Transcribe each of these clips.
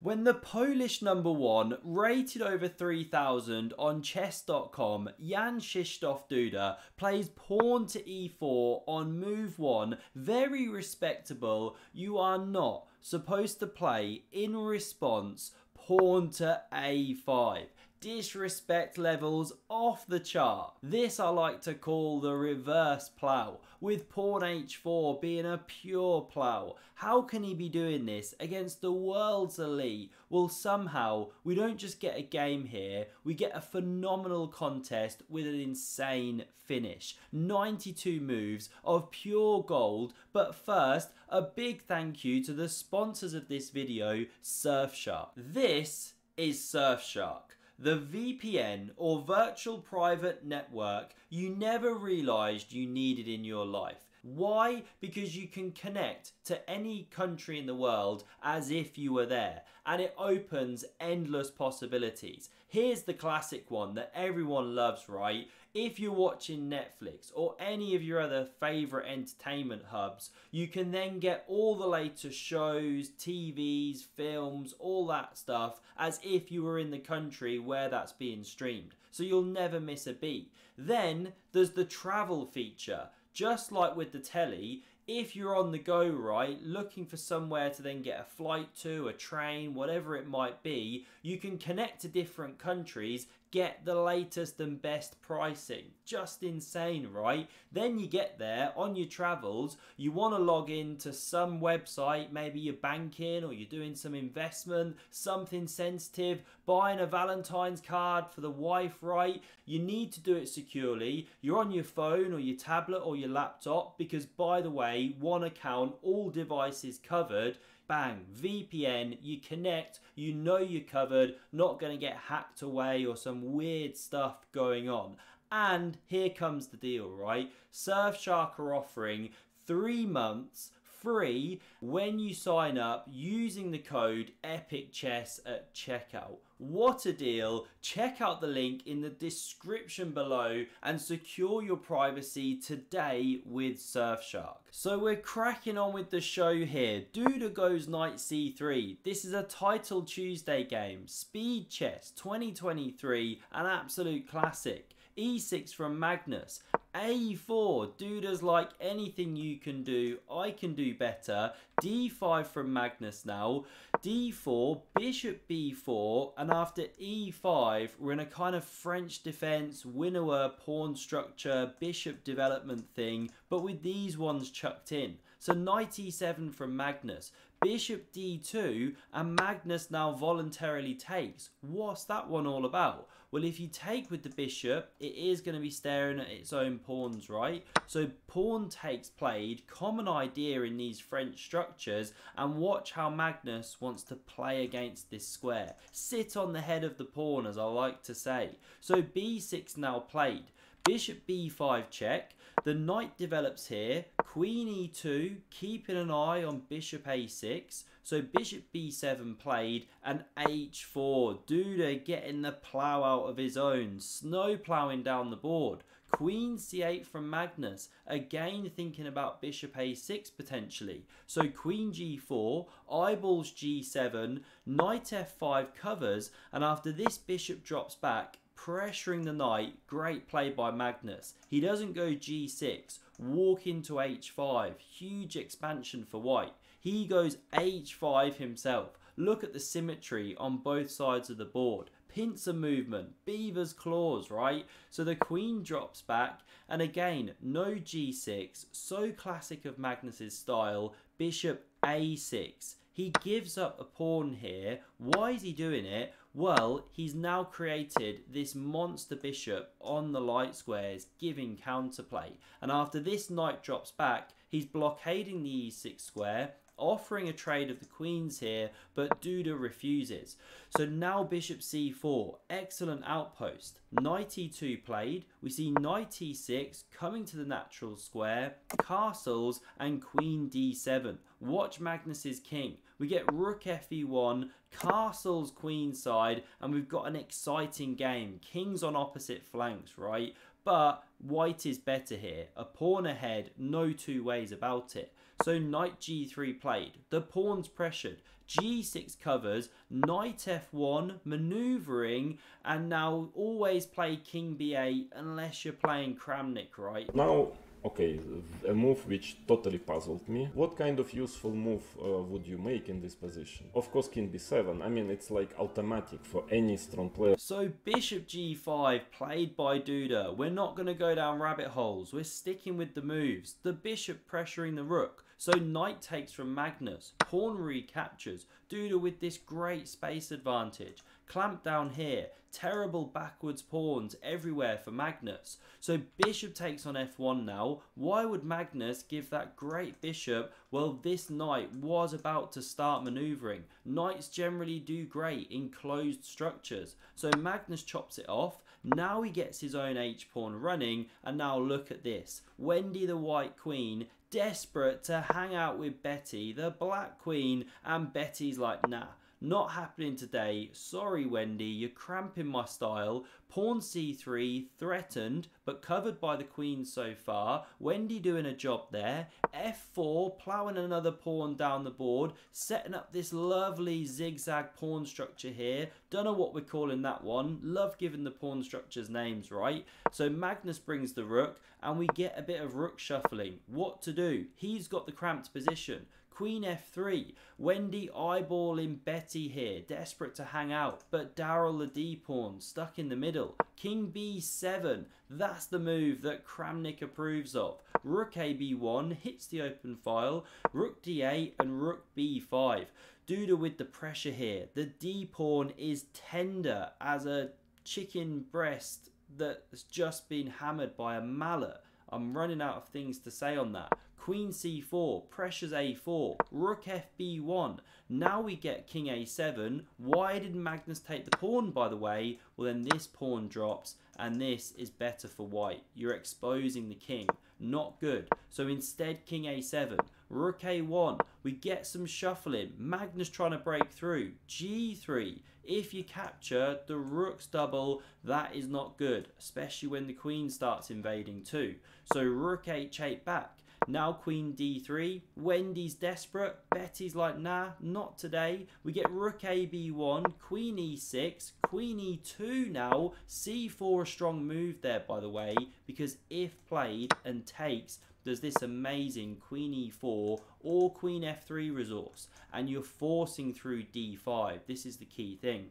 When the Polish number one, rated over 3,000 on chess.com, Jan Krzysztof Duda plays pawn to e4 on move 1, very respectable, you are not supposed to play in response pawn to a5. Disrespect levels off the chart. This I like to call the reverse plough, with pawn h4 being a pure plough. How can he be doing this against the world's elite? Well, somehow we don't just get a game here, we get a phenomenal contest with an insane finish. 92 moves of pure gold. But first, a big thank you to the sponsors of this video, Surfshark. This is Surfshark, the VPN or virtual private network you never realized you needed in your life. Why? Because you can connect to any country in the world as if you were there, and it opens endless possibilities. Here's the classic one that everyone loves, right? If you're watching Netflix or any of your other favorite entertainment hubs, you can then get all the latest shows, TVs, films, all that stuff as if you were in the country where that's being streamed. So you'll never miss a beat. Then there's the travel feature. Just like with the telly, if you're on the go, right, looking for somewhere to then get a flight to, a train, whatever it might be, you can connect to different countries, get the latest and best pricing. Just insane, right? Then you get there on your travels, you want to log into some website, maybe you're banking or you're doing some investment, something sensitive, buying a Valentine's card for the wife, right? You need to do it securely. You're on your phone or your tablet or your laptop because, by the way, one account, all devices covered. Bang, VPN, you connect, you know you're covered, not going to get hacked away or some weird stuff going on. And here comes the deal, right? Surfshark are offering 3 months free when you sign up using the code EPICCHESS at checkout. What a deal. Check out the link in the description below and secure your privacy today with Surfshark. So we're cracking on with the show here. Duda goes knight c3. This is a Title Tuesday game. Speed Chess 2023, an absolute classic. e6 from Magnus. a4, Duda's like anything you can do, I can do better. d5 from Magnus now. d4, bishop b4, and after e5, we're in a kind of French defense, winnower, pawn structure, bishop development thing, but with these ones chucked in. So knight e7 from Magnus. Bishop d2, and Magnus now voluntarily takes. What's that one all about? Well, if you take with the bishop, it is going to be staring at its own pawns, right? So pawn takes played, common idea in these French structures, and watch how Magnus wants to play against this square. Sit on the head of the pawn, as I like to say. So b6 now played. Bishop b5 check. The knight develops here. Queen e2, keeping an eye on bishop a6. So bishop b7 played, and h4. Duda getting the plough out of his own. Snow ploughing down the board. Queen c8 from Magnus, again thinking about bishop a6 potentially. So queen g4, eyeballs g7, knight f5 covers, and after this bishop drops back, pressuring the knight. Great play by Magnus. He doesn't go g6, walk into h5, huge expansion for white. He goes h5 himself. Look at the symmetry on both sides of the board. Pincer movement, beaver's claws, right? So the queen drops back, and again, no g6, so classic of Magnus's style. Bishop a6. He gives up a pawn here. Why is he doing it? Well, he's now created this monster bishop on the light squares, giving counterplay. And after this knight drops back, he's blockading the e6 square, offering a trade of the queens here, but Duda refuses. So now bishop c4, excellent outpost. Knight e2 played. We see knight e6 coming to the natural square, castles, and queen d7. Watch Magnus's king. We get rook fe1, castles queenside, and we've got an exciting game. Kings on opposite flanks, right? But white is better here. A pawn ahead, no two ways about it. So knight g3 played. The pawn's pressured. G6 covers, knight F1, maneuvering, and now always play king B8 unless you're playing Kramnik, right? Now, okay, a move which totally puzzled me. What kind of useful move would you make in this position? Of course, king b7. I mean, it's like automatic for any strong player. So bishop g5 played by Duda. We're not going to go down rabbit holes. We're sticking with the moves. The bishop pressuring the rook. So knight takes from Magnus. Pawn recaptures. Duda with this great space advantage. Clamp down here. Terrible backwards pawns everywhere for Magnus. So bishop takes on f1 now. Why would Magnus give that great bishop? Well, this knight was about to start maneuvering. Knights generally do great in closed structures. So Magnus chops it off. Now he gets his own h-pawn running. And now look at this. Wendy the white queen, desperate to hang out with Betty, the black queen, and Betty's like, nah. Not happening today. Sorry, Wendy, you're cramping my style. Pawn c3, threatened, but covered by the queen so far. Wendy doing a job there. f4, ploughing another pawn down the board, setting up this lovely zigzag pawn structure here. Don't know what we're calling that one. Love giving the pawn structures names, right? So Magnus brings the rook, and we get a bit of rook shuffling. What to do? He's got the cramped position. Queen f3, Wendy eyeballing Betty here, desperate to hang out, but Daryl the d-pawn stuck in the middle. King b7, that's the move that Kramnik approves of. Rook a b1 hits the open file, rook d8 and rook b5. Duda with the pressure here. The d-pawn is tender as a chicken breast that's just been hammered by a mallet. I'm running out of things to say on that. Queen c4, pressures a4, rook fb1. Now we get king a7. Why did Magnus take the pawn, by the way? Well, then this pawn drops, and this is better for white. You're exposing the king. Not good. So instead, king a7, rook a1. We get some shuffling. Magnus trying to break through. g3. If you capture, the rook's double. That is not good, especially when the queen starts invading too. So rook h8 back. Now queen d3, Wendy's desperate, Betty's like, nah, not today. We get rook a b1, queen e6, queen e2 now, c4 a strong move there, by the way, because if played and takes, there's this amazing queen e4 or queen f3 resource, and you're forcing through d5. This is the key thing.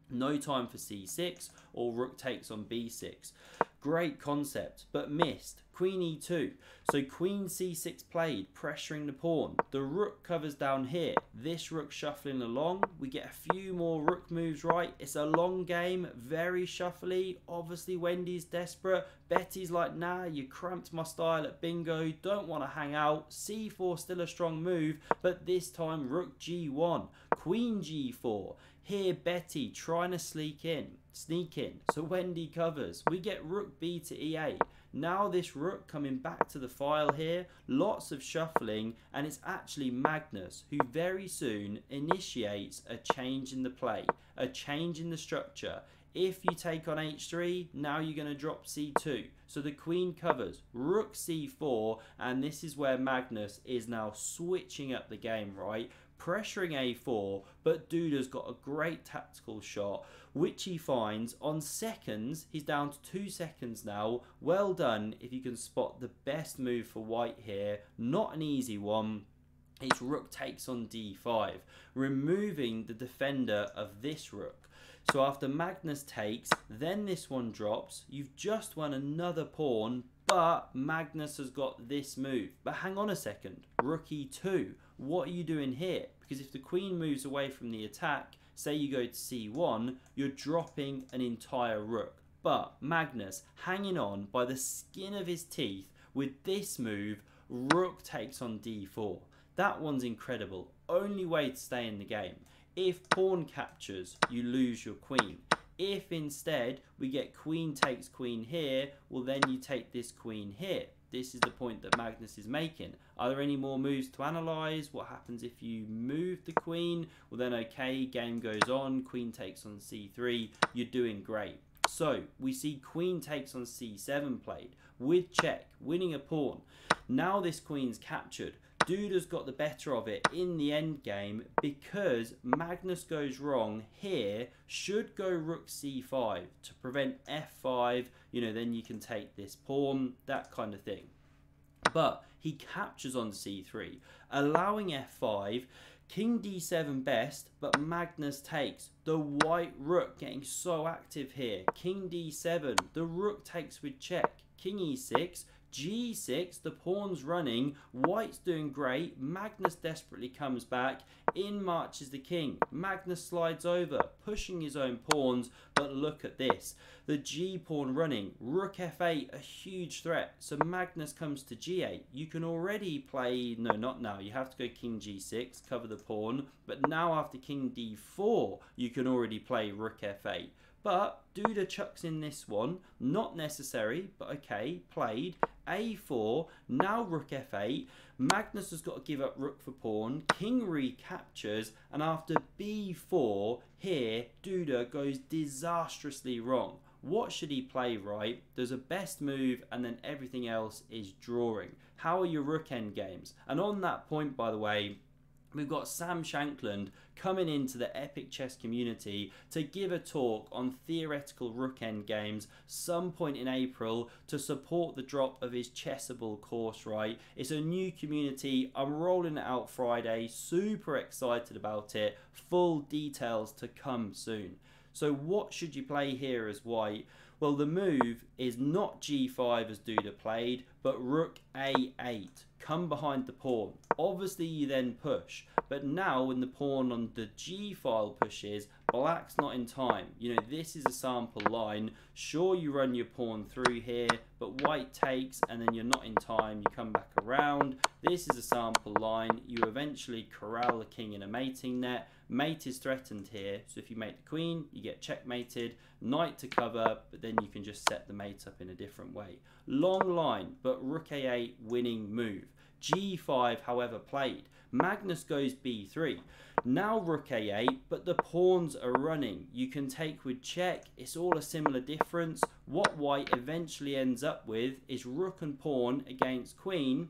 No time for c6 or rook takes on b6. Great concept, but missed. Queen e2. So queen c6 played, pressuring the pawn. The rook covers down here. This rook shuffling along. We get a few more rook moves right. It's a long game, very shuffly. Obviously Wendy's desperate. Betty's like, nah, you cramped my style at bingo. Don't want to hang out. c4 still a strong move, but this time rook g1. Queen g4. Here Betty trying to sneak in. So Wendy covers. We get rook b to e8. Now this rook coming back to the file here. Lots of shuffling, and it's actually Magnus who very soon initiates a change in the play, a change in the structure. If you take on h3, now you're going to drop c2. So the queen covers, rook c4, and this is where Magnus is now switching up the game, right? Pressuring a4, but Duda's got a great tactical shot, which he finds on seconds. He's down to 2 seconds now. Well done if you can spot the best move for white here. Not an easy one. It's rook takes on d5, removing the defender of this rook. So after Magnus takes, then this one drops. You've just won another pawn, but Magnus has got this move. But hang on a second, rook e2. What are you doing here? Because if the queen moves away from the attack, say you go to c1, you're dropping an entire rook. But Magnus hanging on by the skin of his teeth with this move, rook takes on d4. That one's incredible. Only way to stay in the game. If pawn captures, you lose your queen. If instead we get queen takes queen here, well then you take this queen here. This is the point that Magnus is making. Are there any more moves to analyse? What happens if you move the queen? Well then okay, game goes on, queen takes on c3, you're doing great. So we see queen takes on c7 played, with check, winning a pawn. Now this queen's captured. Duda's got the better of it in the end game because Magnus goes wrong here, should go rook c5 to prevent f5, you know, then you can take this pawn, that kind of thing. But he captures on c3, allowing f5, king d7 best, but Magnus takes. The white rook getting so active here. King d7, the rook takes with check. King e6, g6, the pawn's running, white's doing great, Magnus desperately comes back, in marches the king, Magnus slides over, pushing his own pawns, but look at this, the g pawn running, rook f8, a huge threat, so Magnus comes to g8, you can already play, no not now, you have to go king g6, cover the pawn, but now after king d4, you can already play rook f8. But Duda chucks in this one, not necessary, but okay, played. A4, now rook f8, Magnus has got to give up rook for pawn, king recaptures, and after b4, here, Duda goes disastrously wrong. What should he play right? There's a best move and then everything else is drawing. How are your rook end games? And on that point, by the way, we've got Sam Shankland coming into the Epic Chess community to give a talk on theoretical rook end games some point in April to support the drop of his Chessable course, right? It's a new community. I'm rolling it out Friday. Super excited about it. Full details to come soon. So what should you play here as white? Well, the move is not g5 as Duda played, but rook a8. Come behind the pawn. Obviously, you then push. But now, when the pawn on the g file pushes, black's not in time. You know, this is a sample line. Sure, you run your pawn through here, but white takes, and then you're not in time. You come back around. This is a sample line. You eventually corral the king in a mating net. Mate is threatened here, so if you mate the queen, you get checkmated. Knight to cover, but then you can just set the mate up in a different way. Long line, but rook a8 winning move. g5, however, played. Magnus goes b3. Now rook a8, but the pawns are running. You can take with check. It's all a similar difference. What white eventually ends up with is rook and pawn against queen.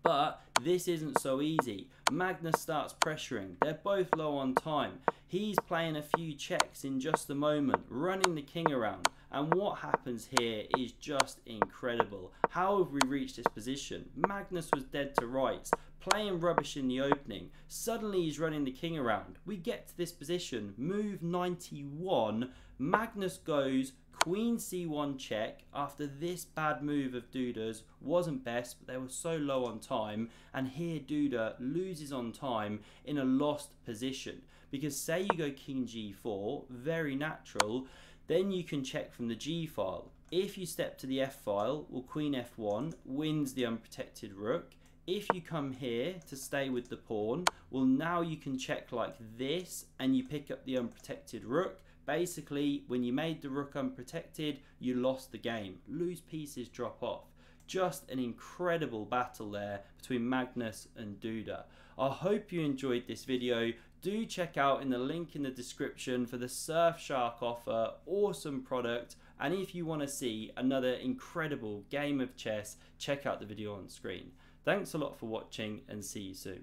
But this isn't so easy. Magnus starts pressuring. They're both low on time. He's playing a few checks in just a moment, running the king around. And what happens here is just incredible. How have we reached this position? Magnus was dead to rights, playing rubbish in the opening. Suddenly he's running the king around. We get to this position, move 91. Magnus goes queen c1 check after this bad move of Duda's wasn't best, but they were so low on time, and here Duda loses on time in a lost position, because say you go king g4, very natural, then you can check from the g file. If you step to the f file, well, queen f1 wins the unprotected rook. If you come here to stay with the pawn, well, now you can check like this and you pick up the unprotected rook. Basically, when you made the rook unprotected, you lost the game. Loose pieces drop off. Just an incredible battle there between Magnus and Duda. I hope you enjoyed this video. Do check out in the link in the description for the Surfshark offer. Awesome product. And if you want to see another incredible game of chess, check out the video on screen. Thanks a lot for watching and see you soon.